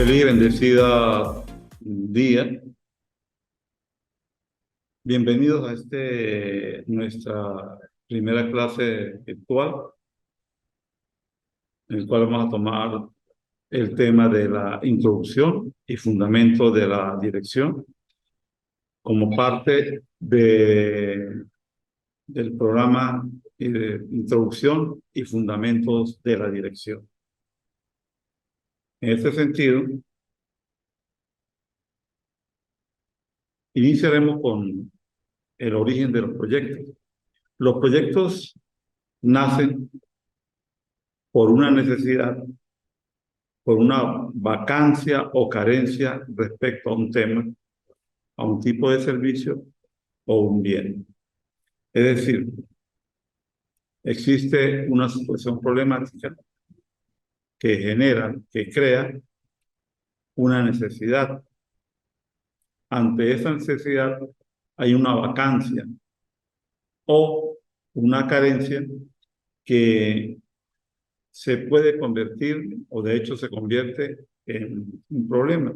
Feliz y bendecida día. Bienvenidos a nuestra primera clase virtual, en el cual vamos a tomar el tema de la introducción y fundamentos de la dirección como parte del programa de introducción y fundamentos de la dirección. En este sentido, iniciaremos con el origen de los proyectos. Los proyectos nacen por una necesidad, por una vacancia o carencia respecto a un tema, a un tipo de servicio o un bien. Es decir, existe una situación problemática que crea una necesidad. Ante esa necesidad hay una vacancia o una carencia que se puede convertir, o de hecho se convierte en un problema.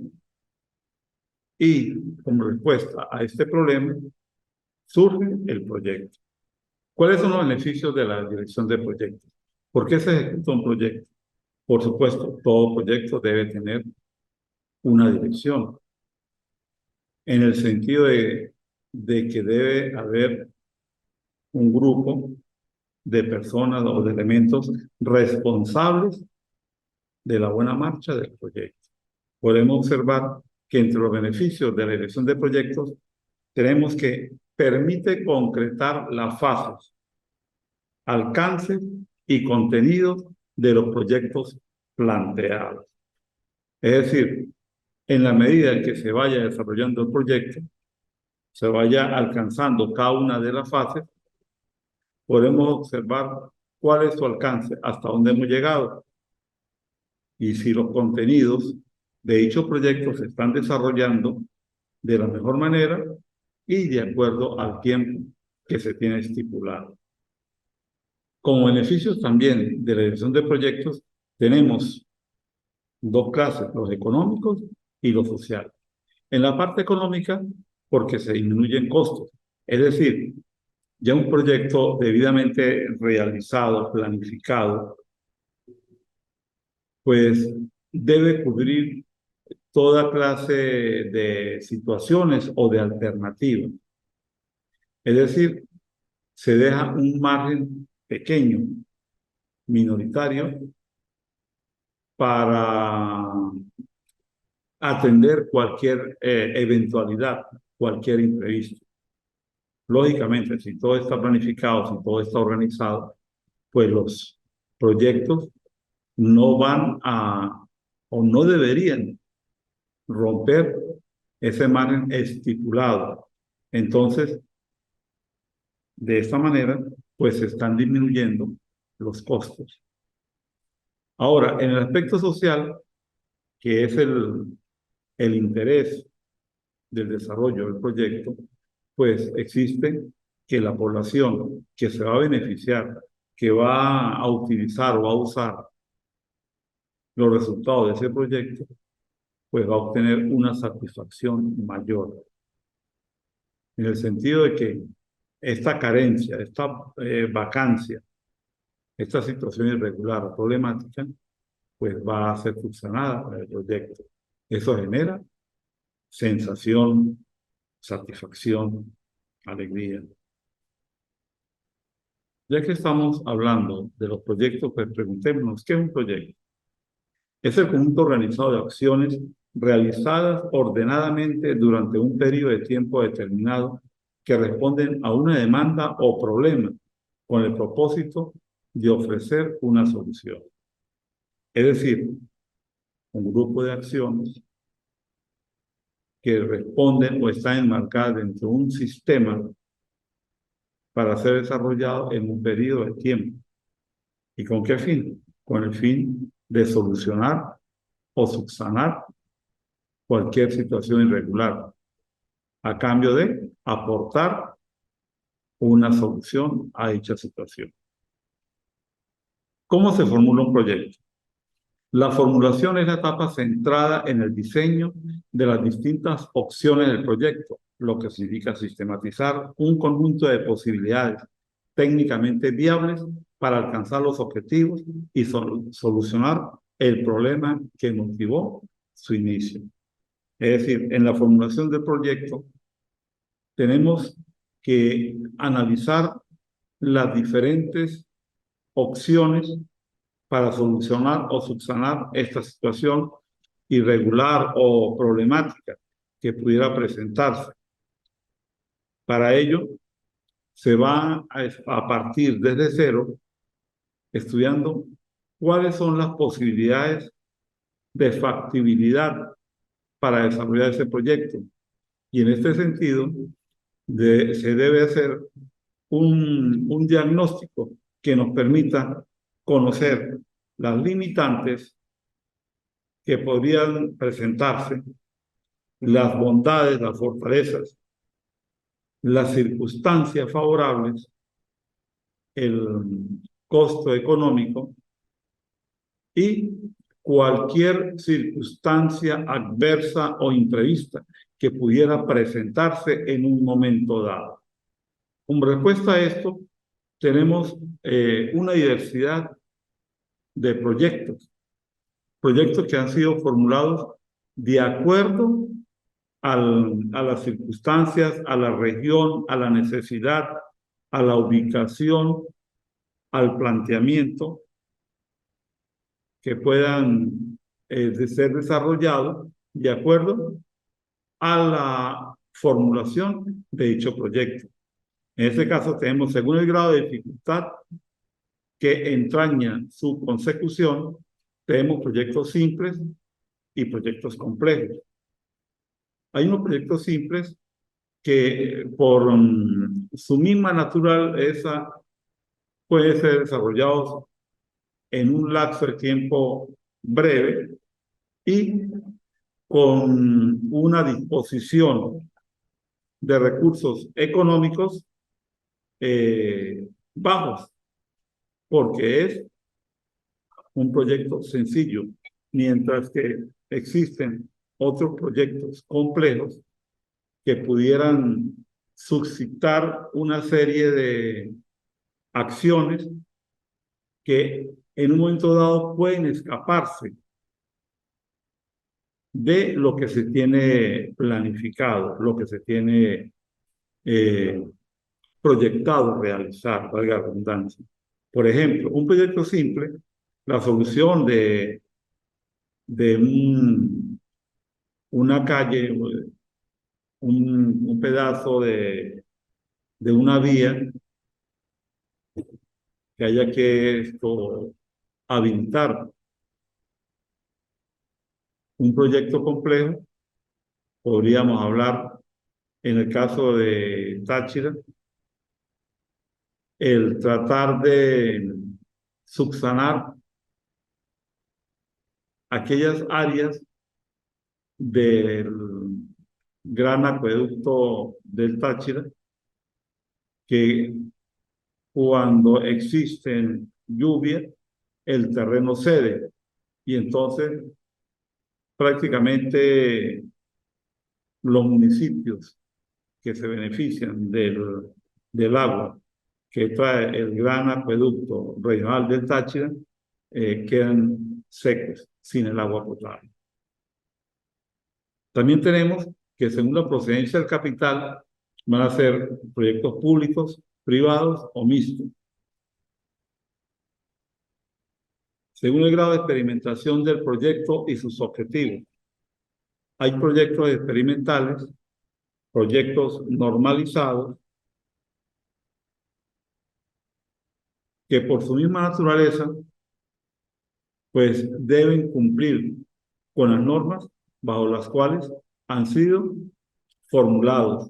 Y como respuesta a este problema surge el proyecto. ¿Cuáles son los beneficios de la dirección de proyectos? ¿Por qué se ejecuta un proyecto? Por supuesto, todo proyecto debe tener una dirección, en el sentido de que debe haber un grupo de personas o de elementos responsables de la buena marcha del proyecto. Podemos observar que entre los beneficios de la dirección de proyectos tenemos que permite concretar las fases, alcance y contenidos de los proyectos planteados. Es decir, en la medida en que se vaya desarrollando el proyecto, se vaya alcanzando cada una de las fases, podemos observar cuál es su alcance, hasta dónde hemos llegado, y si los contenidos de dichos proyectos se están desarrollando de la mejor manera y de acuerdo al tiempo que se tiene estipulado. Como beneficios también de la dirección de proyectos, tenemos dos clases, los económicos y los sociales. En la parte económica, porque se disminuyen costos. Es decir, ya un proyecto debidamente realizado, planificado, pues debe cubrir toda clase de situaciones o de alternativas. Es decir, se deja un margen pequeño, minoritario, para atender cualquier eventualidad, cualquier imprevisto. Lógicamente, si todo está planificado, si todo está organizado, pues los proyectos no van a, o no deberían romper ese margen estipulado. Entonces, de esta manera, pues se están disminuyendo los costos. Ahora, en el aspecto social, que es el interés del desarrollo del proyecto, pues existe que la población que se va a beneficiar, que va a utilizar o va a usar los resultados de ese proyecto, pues va a obtener una satisfacción mayor. En el sentido de que esta carencia, esta vacancia, esta situación irregular o problemática, pues va a ser subsanada por el proyecto. Eso genera sensación, satisfacción, alegría. Ya que estamos hablando de los proyectos, pues preguntémonos, ¿qué es un proyecto? Es el conjunto organizado de acciones realizadas ordenadamente durante un periodo de tiempo determinado que responden a una demanda o problema con el propósito de ofrecer una solución. Es decir, un grupo de acciones que responden o están enmarcadas dentro de un sistema para ser desarrollado en un periodo de tiempo. ¿Y con qué fin? Con el fin de solucionar o subsanar cualquier situación irregular, a cambio de aportar una solución a dicha situación. ¿Cómo se formula un proyecto? La formulación es la etapa centrada en el diseño de las distintas opciones del proyecto, lo que significa sistematizar un conjunto de posibilidades técnicamente viables para alcanzar los objetivos y solucionar el problema que motivó su inicio. Es decir, en la formulación del proyecto tenemos que analizar las diferentes opciones para solucionar o subsanar esta situación irregular o problemática que pudiera presentarse. Para ello, se va a partir desde cero, estudiando cuáles son las posibilidades de factibilidad para desarrollar ese proyecto. Y en este sentido, se debe hacer un diagnóstico que nos permita conocer las limitantes que podrían presentarse, las bondades, las fortalezas, las circunstancias favorables, el costo económico y cualquier circunstancia adversa o imprevista que pudiera presentarse en un momento dado. Como respuesta a esto, tenemos una diversidad de proyectos que han sido formulados de acuerdo a las circunstancias, a la región, a la necesidad, a la ubicación, al planteamiento que puedan ser desarrollados de acuerdo a la formulación de dicho proyecto. En este caso tenemos, según el grado de dificultad que entraña su consecución, tenemos proyectos simples y proyectos complejos. Hay unos proyectos simples que por su misma naturaleza pueden ser desarrollados en un lapso de tiempo breve y con una disposición de recursos económicos bajos, porque es un proyecto sencillo, mientras que existen otros proyectos complejos que pudieran suscitar una serie de acciones que en un momento dado pueden escaparse de lo que se tiene planificado, lo que se tiene proyectado realizar, valga la redundancia. Por ejemplo, un proyecto simple, la solución de una calle, un pedazo de una vía que haya que habilitar. Un proyecto complejo, podríamos hablar en el caso de Táchira, el tratar de subsanar aquellas áreas del gran acueducto del Táchira que cuando existen lluvias, el terreno cede y entonces prácticamente los municipios que se benefician del agua que trae el gran acueducto regional del Táchira quedan secos, sin el agua potable. También tenemos que según la procedencia del capital van a ser proyectos públicos, privados o mixtos. Según el grado de experimentación del proyecto y sus objetivos. Hay proyectos experimentales, proyectos normalizados, que por su misma naturaleza, pues deben cumplir con las normas bajo las cuales han sido formulados,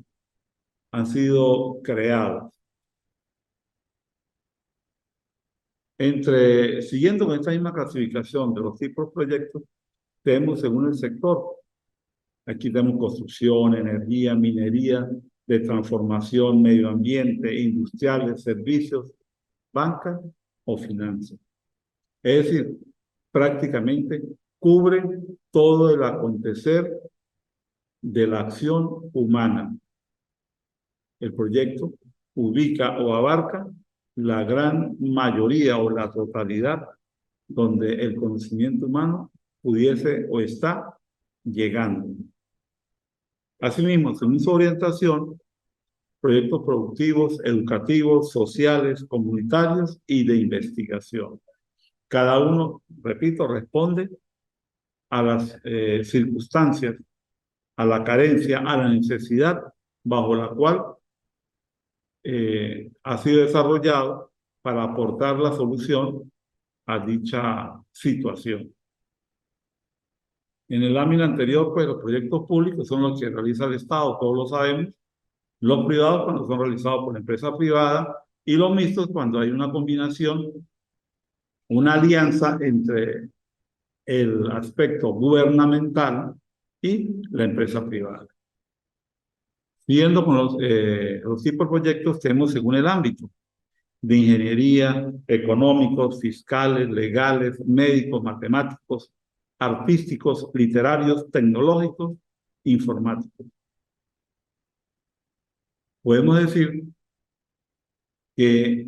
han sido creados. Siguiendo con esta misma clasificación de los tipos de proyectos, tenemos según el sector. Aquí tenemos construcción, energía, minería, de transformación, medio ambiente, industriales, servicios, banca o finanzas. Es decir, prácticamente cubre todo el acontecer de la acción humana. El proyecto ubica o abarca la gran mayoría o la totalidad donde el conocimiento humano pudiese o está llegando. Asimismo, según su orientación, proyectos productivos, educativos, sociales, comunitarios y de investigación. Cada uno, repito, responde a las circunstancias, a la carencia, a la necesidad bajo la cual ha sido desarrollado para aportar la solución a dicha situación. En el lámina anterior, pues los proyectos públicos son los que realiza el Estado, todos lo sabemos. Los privados cuando son realizados por la empresa privada y los mixtos cuando hay una combinación, una alianza entre el aspecto gubernamental y la empresa privada. Siguiendo con los tipos de proyectos, tenemos según el ámbito de ingeniería, económicos, fiscales, legales, médicos, matemáticos, artísticos, literarios, tecnológicos, informáticos. Podemos decir que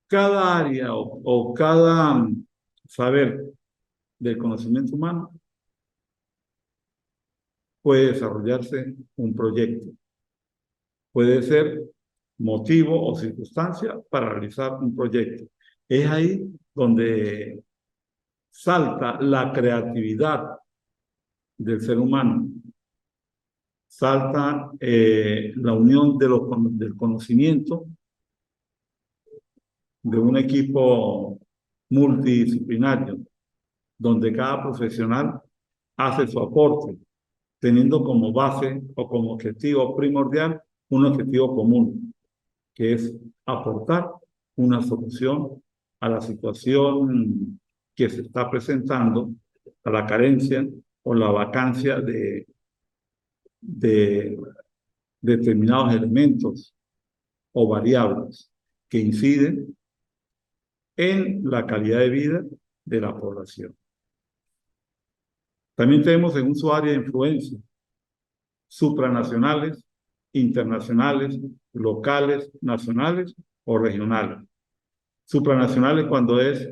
cada área o cada saber del conocimiento humano puede desarrollarse un proyecto. Puede ser motivo o circunstancia para realizar un proyecto. Es ahí donde salta la creatividad del ser humano, salta la unión del conocimiento de un equipo multidisciplinario, donde cada profesional hace su aporte, teniendo como base o como objetivo primordial un objetivo común, que es aportar una solución a la situación que se está presentando, a la carencia o la vacancia de determinados elementos o variables que inciden en la calidad de vida de la población. También tenemos según su área de influencia, supranacionales, internacionales, locales, nacionales o regionales. Supranacionales cuando es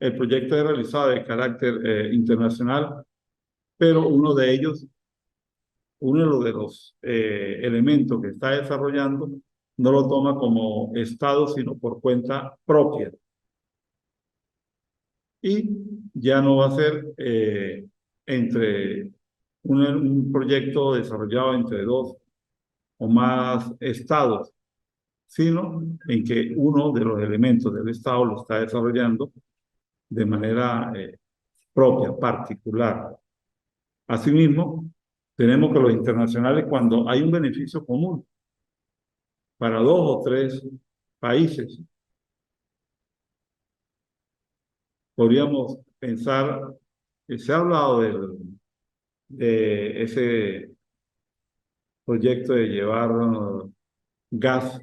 el proyecto es realizado de carácter internacional, pero uno de los elementos que está desarrollando no lo toma como Estado, sino por cuenta propia. Y ya no va a ser entre un proyecto desarrollado entre dos o más estados, sino en que uno de los elementos del Estado lo está desarrollando de manera propia, particular. Asimismo, tenemos que los internacionales, cuando hay un beneficio común para dos o tres países, podríamos pensar que se ha hablado de ese proyecto de llevar gas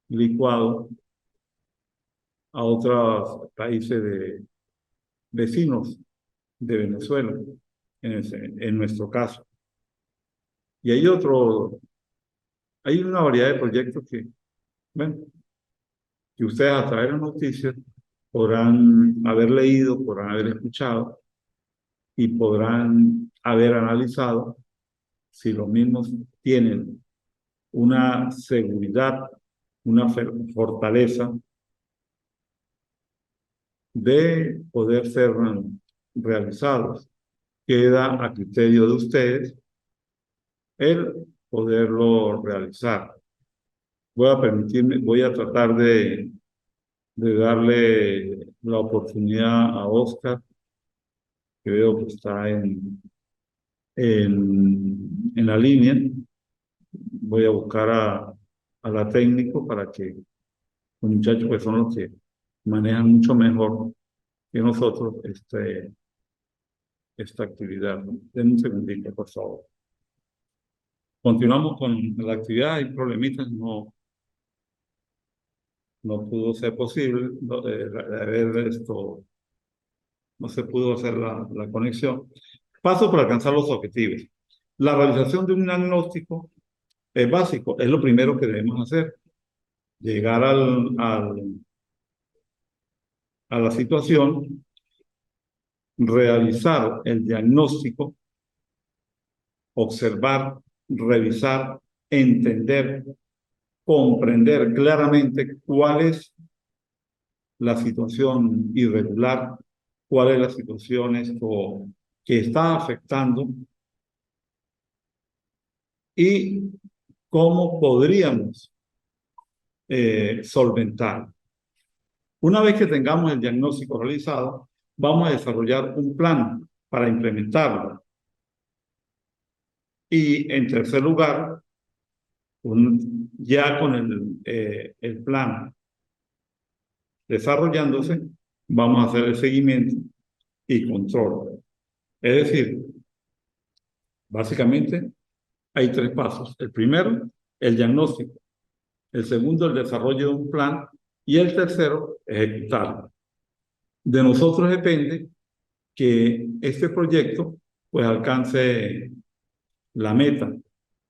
licuado a otros países vecinos de Venezuela, en nuestro caso. Y hay una variedad de proyectos que, bueno, que ustedes a través de las noticias podrán haber leído, podrán haber escuchado y podrán haber analizado si los mismos tienen una seguridad, una fortaleza de poder ser realizados. Queda a criterio de ustedes el poderlo realizar. Voy a tratar de darle la oportunidad a Oscar, que veo que está en la línea. Voy a buscar a la técnico para que los muchachos que son los que manejan mucho mejor que nosotros esta actividad. Denme un segundito, por favor. Continuamos con la actividad. Hay problemitas, no pudo ser posible ver esto no se pudo hacer la conexión. Paso para alcanzar los objetivos. La realización de un diagnóstico es básico, es lo primero que debemos hacer. Llegar a la situación, realizar el diagnóstico, observar, revisar, entender, comprender claramente cuál es la situación irregular, cuál es la situación que está afectando y cómo podríamos solventar. Una vez que tengamos el diagnóstico realizado, vamos a desarrollar un plan para implementarlo. Y en tercer lugar, ya con el plan desarrollándose, vamos a hacer el seguimiento y control. Es decir, básicamente hay tres pasos. El primero, el diagnóstico. El segundo, el desarrollo de un plan. Y el tercero, ejecutarlo. De nosotros depende que este proyecto pues alcance la meta,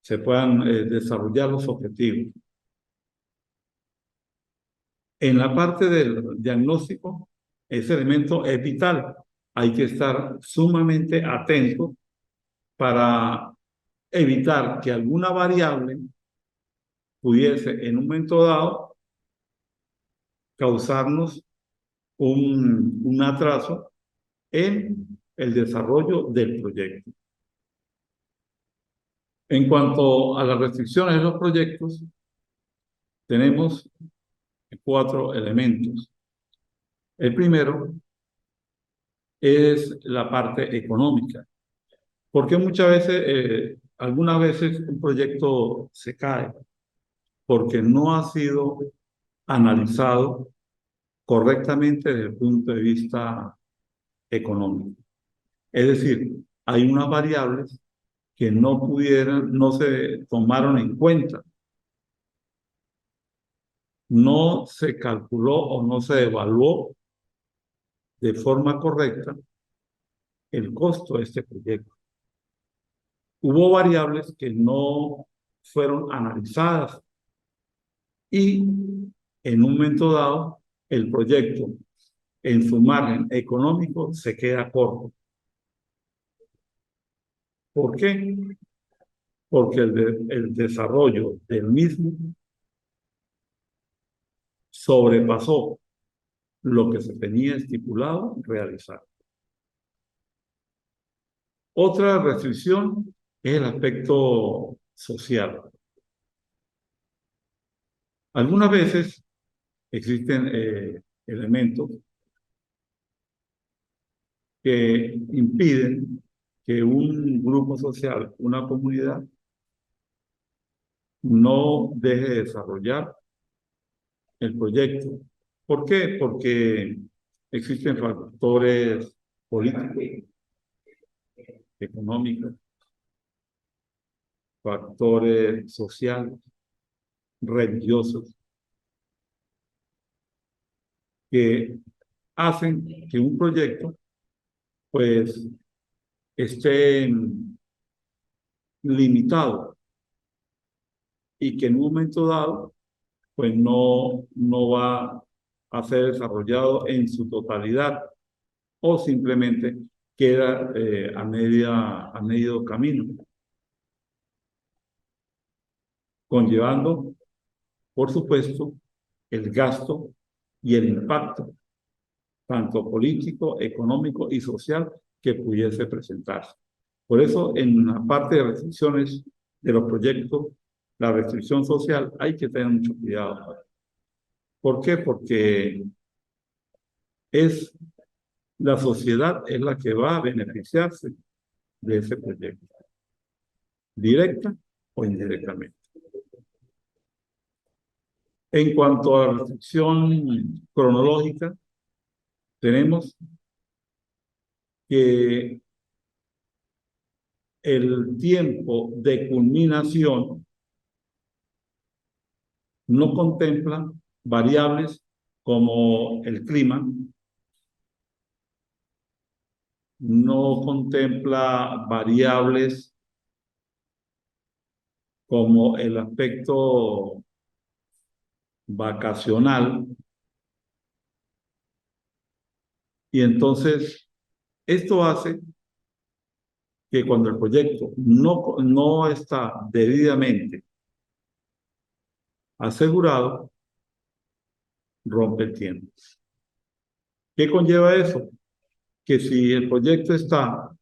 se puedan desarrollar los objetivos. En la parte del diagnóstico, ese elemento es vital. Hay que estar sumamente atento para evitar que alguna variable pudiese en un momento dado causarnos un atraso en el desarrollo del proyecto. En cuanto a las restricciones de los proyectos, tenemos cuatro elementos. El primero es la parte económica, porque muchas veces, algunas veces un proyecto se cae porque no ha sido analizado correctamente desde el punto de vista económico. Es decir, hay unas variables que no se tomaron en cuenta, no se calculó o no se evaluó de forma correcta el costo de este proyecto. Hubo variables que no fueron analizadas y en un momento dado el proyecto en su margen económico se queda corto. ¿Por qué? Porque el desarrollo del mismo sobrepasó lo que se tenía estipulado realizar. Otra restricción es el aspecto social. Algunas veces existen elementos que impiden que un grupo social, una comunidad, no deje de desarrollar el proyecto. ¿Por qué? Porque existen factores políticos, económicos, factores sociales, religiosos, que hacen que un proyecto pues esté limitado y que en un momento dado pues no va a ser desarrollado en su totalidad o simplemente queda a medio camino, conllevando, por supuesto, el gasto y el impacto, tanto político, económico y social, que pudiese presentarse. Por eso, en la parte de restricciones de los proyectos, la restricción social, hay que tener mucho cuidado. ¿Por qué? Porque es la sociedad es la que va a beneficiarse de ese proyecto, directa o indirectamente. En cuanto a la restricción cronológica, tenemos que el tiempo de culminación no contempla variables como el clima, no contempla variables como el aspecto vacacional, y entonces esto hace que cuando el proyecto no está debidamente asegurado, rompe el tiempo. ¿Qué conlleva eso? Que si el proyecto está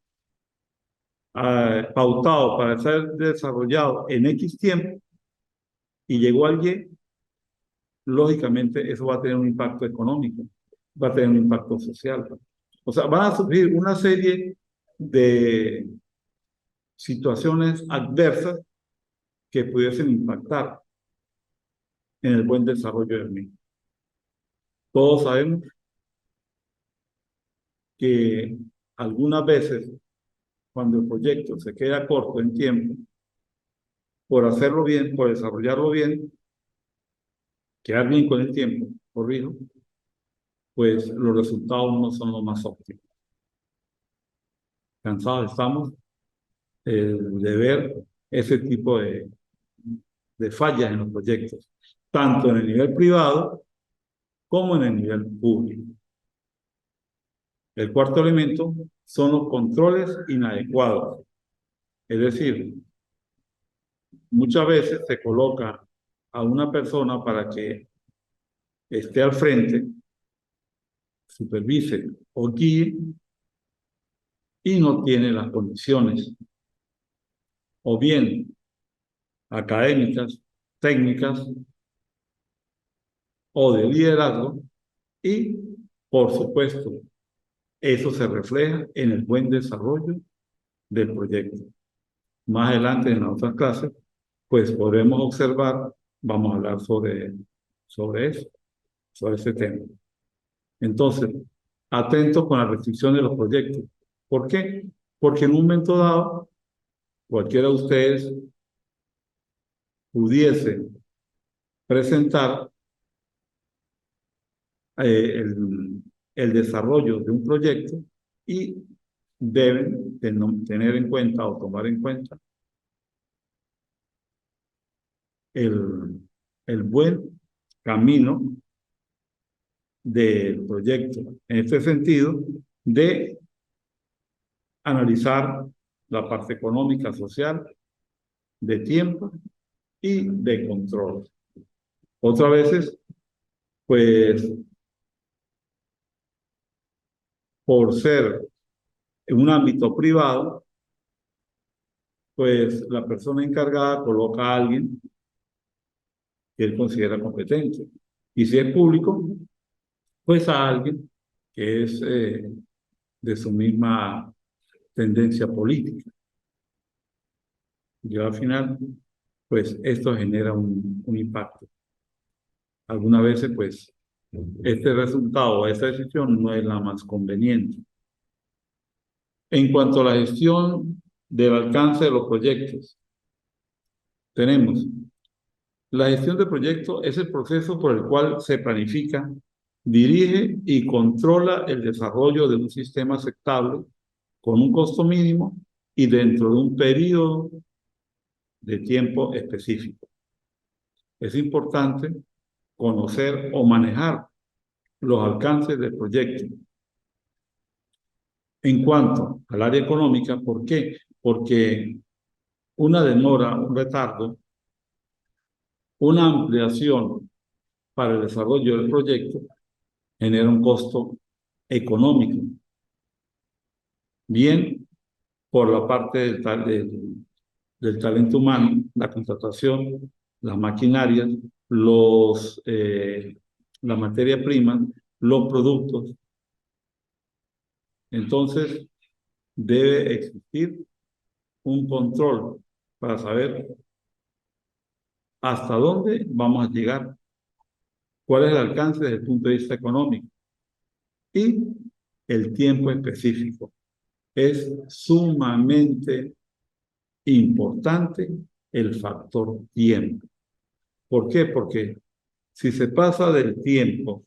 pautado para ser desarrollado en X tiempo y llegó al Y, lógicamente eso va a tener un impacto económico, va a tener un impacto social. O sea, van a surgir una serie de situaciones adversas que pudiesen impactar en el buen desarrollo del mismo. Todos sabemos que algunas veces, cuando el proyecto se queda corto en tiempo, por hacerlo bien, por desarrollarlo bien, quedar bien con el tiempo, corrijo, pues los resultados no son los más óptimos. Cansados estamos de ver ese tipo de fallas en los proyectos, tanto en el nivel privado como en el nivel público. El cuarto elemento son los controles inadecuados. Es decir, muchas veces se coloca a una persona para que esté al frente, supervise o guíe y no tiene las condiciones, o bien académicas, técnicas o de liderazgo, y por supuesto eso se refleja en el buen desarrollo del proyecto. Más adelante en las otras clases, pues podremos observar, vamos a hablar sobre eso, sobre ese tema. Entonces, atentos con la restricción de los proyectos. ¿Por qué? Porque en un momento dado, cualquiera de ustedes pudiese presentar el desarrollo de un proyecto y deben tener en cuenta o tomar en cuenta el, el buen camino del proyecto. En este sentido, de analizar la parte económica, social, de tiempo y de control. Otras veces, pues, por ser en un ámbito privado, pues la persona encargada coloca a alguien que él considera competente. Y si es público, pues a alguien que es de su misma tendencia política. Y al final, pues esto genera un impacto. Algunas veces, pues, este resultado, esta decisión no es la más conveniente. En cuanto a la gestión del alcance de los proyectos, tenemos la gestión de proyectos es el proceso por el cual se planifica, dirige y controla el desarrollo de un sistema aceptable con un costo mínimo y dentro de un periodo de tiempo específico. Es importante conocer o manejar los alcances del proyecto. En cuanto al área económica, ¿por qué? Porque una demora, un retardo, una ampliación para el desarrollo del proyecto genera un costo económico, bien por la parte del talento humano, la contratación, las maquinarias, la materia prima, los productos. Entonces, debe existir un control para saber hasta dónde vamos a llegar, cuál es el alcance desde el punto de vista económico y el tiempo específico. Es sumamente importante el factor tiempo. ¿Por qué? Porque si se pasa del tiempo,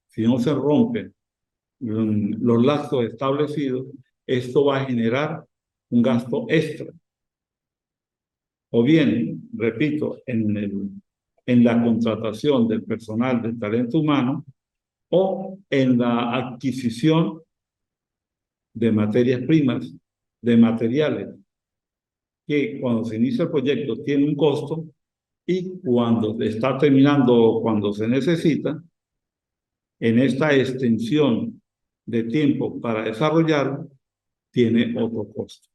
si no se rompen los lazos establecidos, esto va a generar un gasto extra. O bien, repito, en la contratación del personal del talento humano o en la adquisición de materias primas, de materiales, que cuando se inicia el proyecto tiene un costo y cuando está terminando o cuando se necesita, en esta extensión de tiempo para desarrollar, tiene otro costo.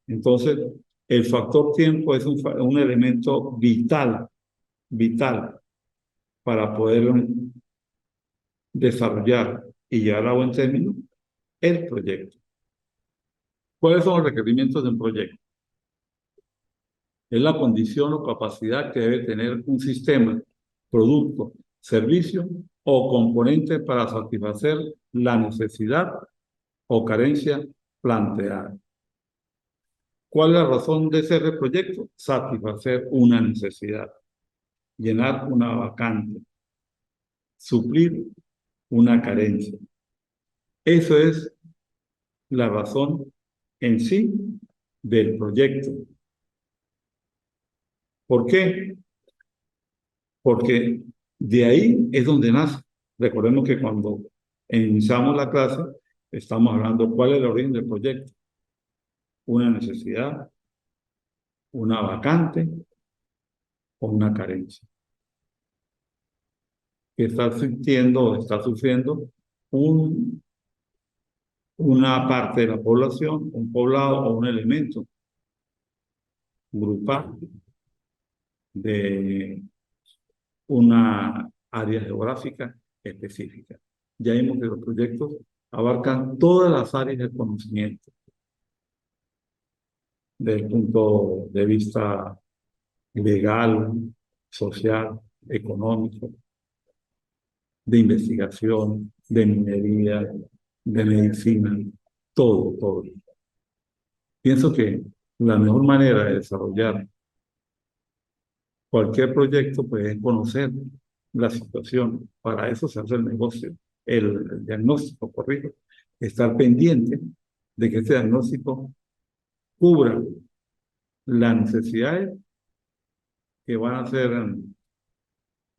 Entonces, el factor tiempo es un elemento vital, vital para poder desarrollar y llevar a buen término el proyecto. ¿Cuáles son los requerimientos de un proyecto? Es la condición o capacidad que debe tener un sistema, producto, servicio o componente para satisfacer la necesidad o carencia planteada. ¿Cuál es la razón de ese proyecto? Satisfacer una necesidad, llenar una vacante, suplir una carencia. Eso es la razón en sí del proyecto. ¿Por qué? Porque de ahí es donde nace. Recordemos que cuando iniciamos la clase, estamos hablando cuál es el origen del proyecto. Una necesidad, una vacante o una carencia. Que está sintiendo o está sufriendo una parte de la población, un poblado o un elemento grupal de una área geográfica específica. Ya vimos que los proyectos abarcan todas las áreas del conocimiento, desde el punto de vista legal, social, económico, de investigación, de minería, de medicina, todo, todo. Pienso que la mejor manera de desarrollar cualquier proyecto pues, es conocer la situación. Para eso se hace el negocio, el diagnóstico, corrijo. Estar pendiente de que ese diagnóstico cubra las necesidades que van a ser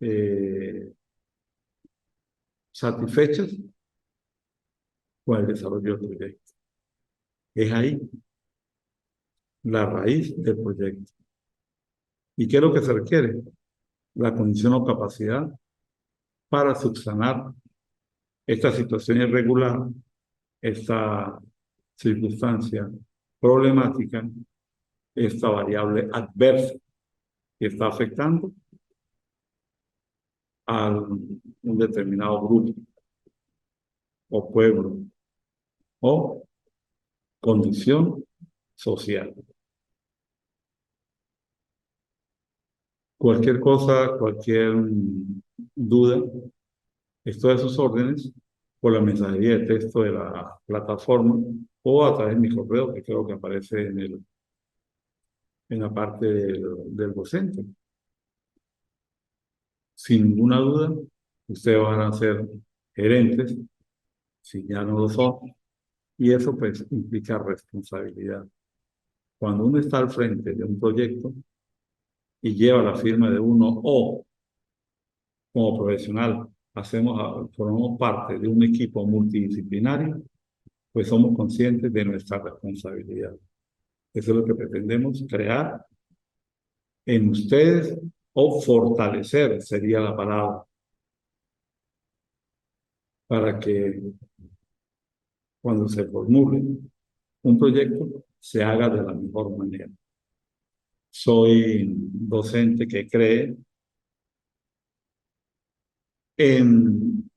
eh, satisfechas con el desarrollo del proyecto. Es ahí la raíz del proyecto. ¿Y qué es lo que se requiere? La condición o capacidad para subsanar esta situación irregular, esta circunstancia problemática, esta variable adversa que está afectando a un determinado grupo o pueblo o condición social. Cualquier cosa, cualquier duda, estoy a sus órdenes por la mensajería de texto de la plataforma o a través de mi correo, que creo que aparece en la parte del docente. Sin ninguna duda, ustedes van a ser gerentes, si ya no lo son, y eso pues implica responsabilidad. Cuando uno está al frente de un proyecto y lleva la firma de uno o como profesional formamos parte de un equipo multidisciplinario, pues somos conscientes de nuestra responsabilidad. Eso es lo que pretendemos crear en ustedes o fortalecer, sería la palabra, para que cuando se formule un proyecto se haga de la mejor manera. Soy docente que cree en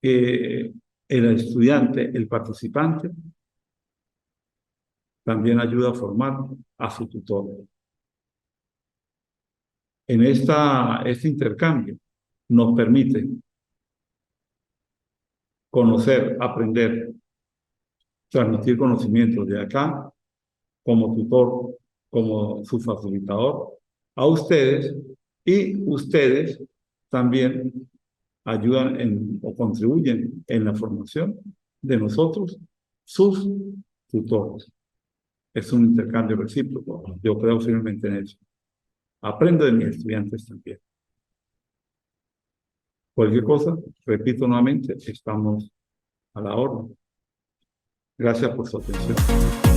que el estudiante, el participante, también ayuda a formar a su tutor. En este intercambio nos permite conocer, aprender, transmitir conocimientos de acá como tutor, como su facilitador, a ustedes y ustedes también ayudan o contribuyen en la formación de nosotros, sus tutores. Es un intercambio recíproco. Yo creo firmemente en eso. Aprendo de mis estudiantes también. Cualquier cosa, repito nuevamente, estamos a la orden. Gracias por su atención.